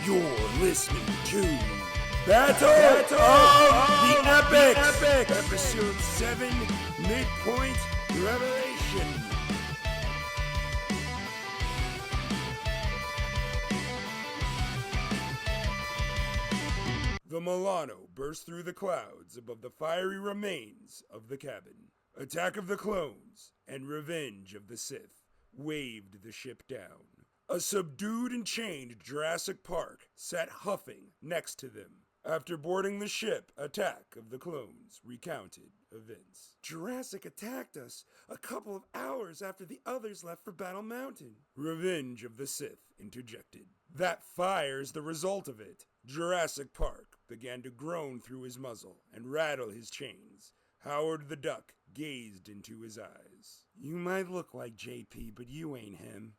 You're listening to Battle of the Epics! Episode 7, Midpoint Revelation. The Milano burst through the clouds above the fiery remains of the cabin. Attack of the Clones and Revenge of the Sith waved the ship down. A subdued and chained Jurassic Park sat huffing next to them. After boarding the ship, Attack of the Clones recounted events. Jurassic attacked us a couple of hours after the others left for Battle Mountain. Revenge of the Sith interjected. That fire's the result of it. Jurassic Park began to groan through his muzzle and rattle his chains. Howard the Duck gazed into his eyes. You might look like JP, but you ain't him.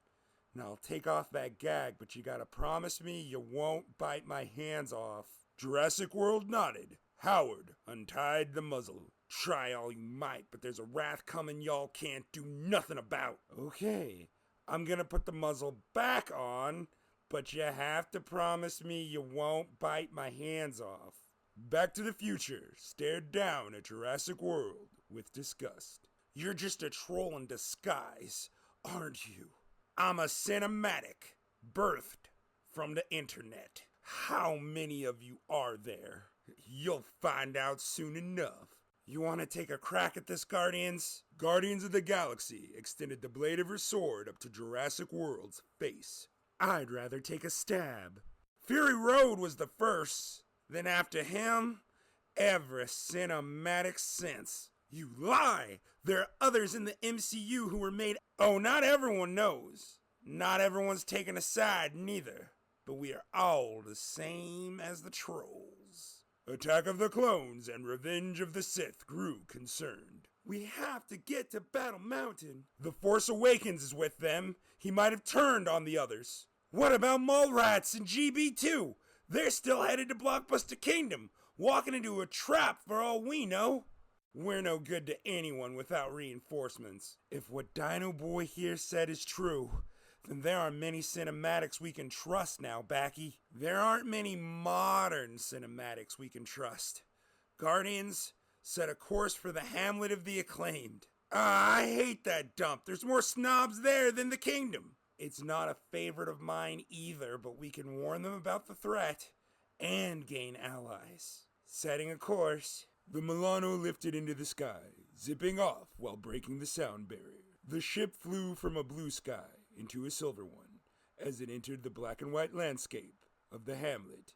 Now I'll take off that gag, but you gotta promise me you won't bite my hands off. Jurassic World nodded. Howard untied the muzzle. Try all you might, but there's a wrath coming y'all can't do nothing about. Okay, I'm gonna put the muzzle back on, but you have to promise me you won't bite my hands off. Back to the Future stared down at Jurassic World with disgust. You're just a troll in disguise, aren't you? I'm a cinematic, birthed from the internet. How many of you are there? You'll find out soon enough. You want to take a crack at this, Guardians? Guardians of the Galaxy extended the blade of her sword up to Jurassic World's face. I'd rather take a stab. Fury Road was the first. Then after him, every cinematic since. You lie! There are others in the MCU who were made... Oh, not everyone knows. Not everyone's taking a side, neither. But we are all the same as the trolls. Attack of the Clones and Revenge of the Sith grew concerned. We have to get to Battle Mountain. The Force Awakens is with them. He might have turned on the others. What about Mallrats and GB2? They're still headed to Blockbuster Kingdom, walking into a trap for all we know. We're no good to anyone without reinforcements. If what Dino Boy here said is true, then there are many cinematics we can trust now, Backy. There aren't many modern cinematics we can trust. Guardians, set a course for the Hamlet of the Acclaimed. I hate that dump. There's more snobs there than the Kingdom. It's not a favorite of mine either, but we can warn them about the threat and gain allies. Setting a course, the Milano lifted into the sky, zipping off while breaking the sound barrier. The ship flew from a blue sky into a silver one as it entered the black and white landscape of the Hamlet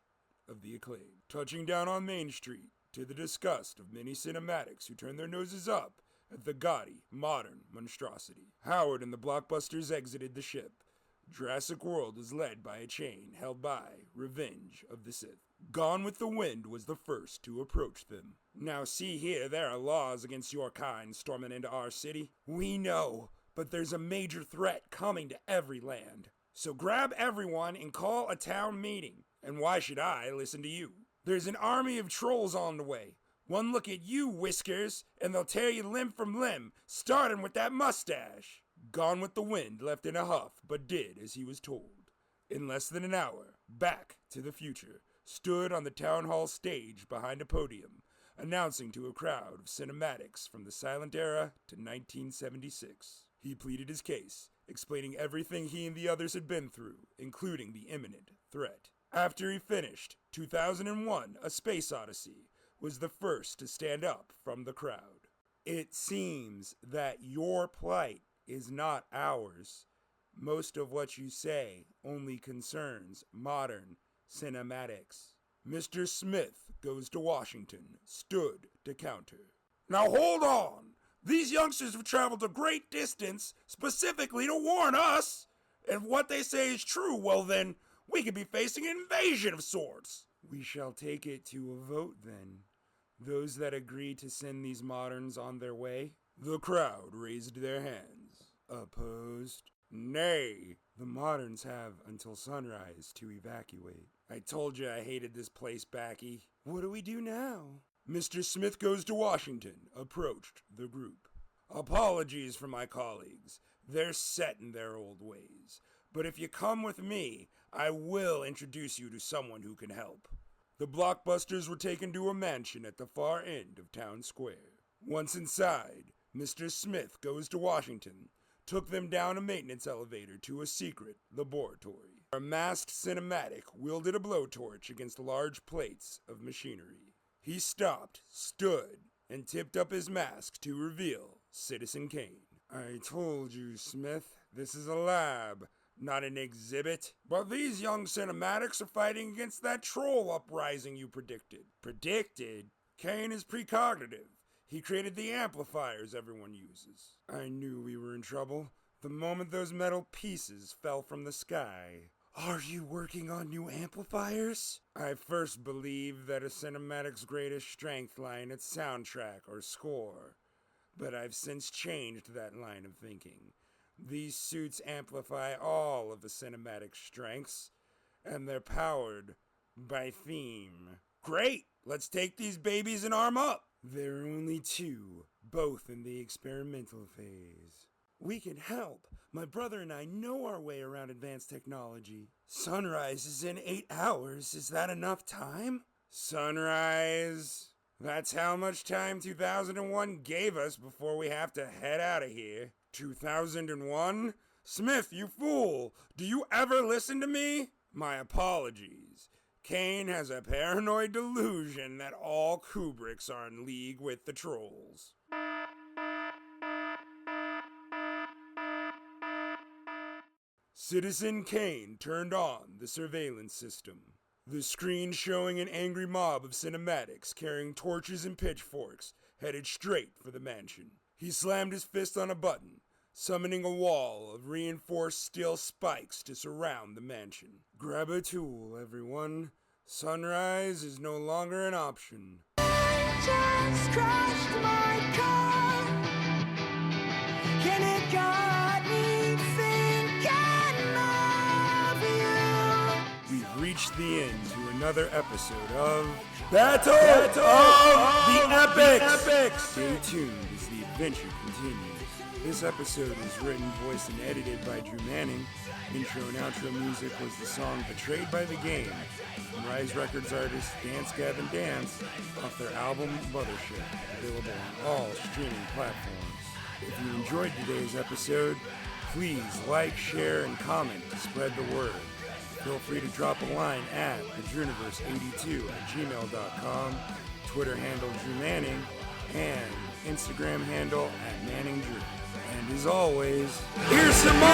of the Acclaimed, touching down on Main Street to the disgust of many cinematics who turned their noses up at the gaudy, modern monstrosity. Howard and the blockbusters exited the ship. Jurassic World was led by a chain held by Revenge of the Sith. Gone with the Wind was the first to approach them. Now see here, there are laws against your kind storming into our city. We know, but there's a major threat coming to every land. So grab everyone and call a town meeting. And why should I listen to you? There's an army of trolls on the way. One look at you, Whiskers, and they'll tear you limb from limb, starting with that mustache. Gone with the Wind left in a huff, but did as he was told. In less than an hour, Back to the Future stood on the town hall stage behind a podium, announcing to a crowd of cinematics from the silent era to 1976. He pleaded his case, explaining everything he and the others had been through, including the imminent threat. After he finished, 2001: A Space Odyssey was the first to stand up from the crowd. It seems that your plight is not ours. Most of what you say only concerns modern cinematics. Mr. Smith Goes to Washington stood to counter. Now hold on! These youngsters have traveled a great distance specifically to warn us! If what they say is true, well then, we could be facing an invasion of sorts! We shall take it to a vote then. Those that agree to send these moderns on their way? The crowd raised their hands. Opposed? Nay. The moderns have until sunrise to evacuate. I told you I hated this place, Backy. What do we do now? Mr. Smith Goes to Washington approached the group. Apologies for my colleagues. They're set in their old ways. But if you come with me, I will introduce you to someone who can help. The Blockbusters were taken to a mansion at the far end of Town Square. Once inside, Mr. Smith goes to Washington, took them down a maintenance elevator to a secret laboratory. A masked cinematic wielded a blowtorch against large plates of machinery. He stopped, stood, and tipped up his mask to reveal Citizen Kane. I told you, Smith, this is a lab, not an exhibit. But these young cinematics are fighting against that troll uprising you predicted. Predicted? Kane is precognitive. He created the amplifiers everyone uses. I knew we were in trouble the moment those metal pieces fell from the sky. Are you working on new amplifiers? I first believed that a cinematic's greatest strength lay in its soundtrack or score, but I've since changed that line of thinking. These suits amplify all of the cinematic strengths, and they're powered by theme. Great! Let's take these babies and arm up! There are only two, both in the experimental phase. We can help. My brother and I know our way around advanced technology. Sunrise is in 8 hours. Is that enough time? Sunrise? That's how much time 2001 gave us before we have to head out of here. 2001? Smith, you fool! Do you ever listen to me? My apologies. Kane has a paranoid delusion that all Kubricks are in league with the trolls. Citizen Kane turned on the surveillance system. The screen showing an angry mob of cinematics carrying torches and pitchforks headed straight for the mansion. He slammed his fist on a button, summoning a wall of reinforced steel spikes to surround the mansion. Grab a tool, everyone. Sunrise is no longer an option. I just crashed my car, and it got me thinking of you. We've reached the end to another episode of Battle of the Epics! Stay tuned as the adventure continues. This episode was written, voiced, and edited by Drew Manning. Intro and outro music was the song Betrayed by the Game from Rise Records artist Dance Gavin Dance off their album Mothership, available on all streaming platforms. If you enjoyed today's episode, please like, share, and comment to spread the word. Feel free to drop a line at thedrewniverse82@gmail.com, Twitter handle Drew Manning, and Instagram handle @ManningDrew. And as always, here's some more!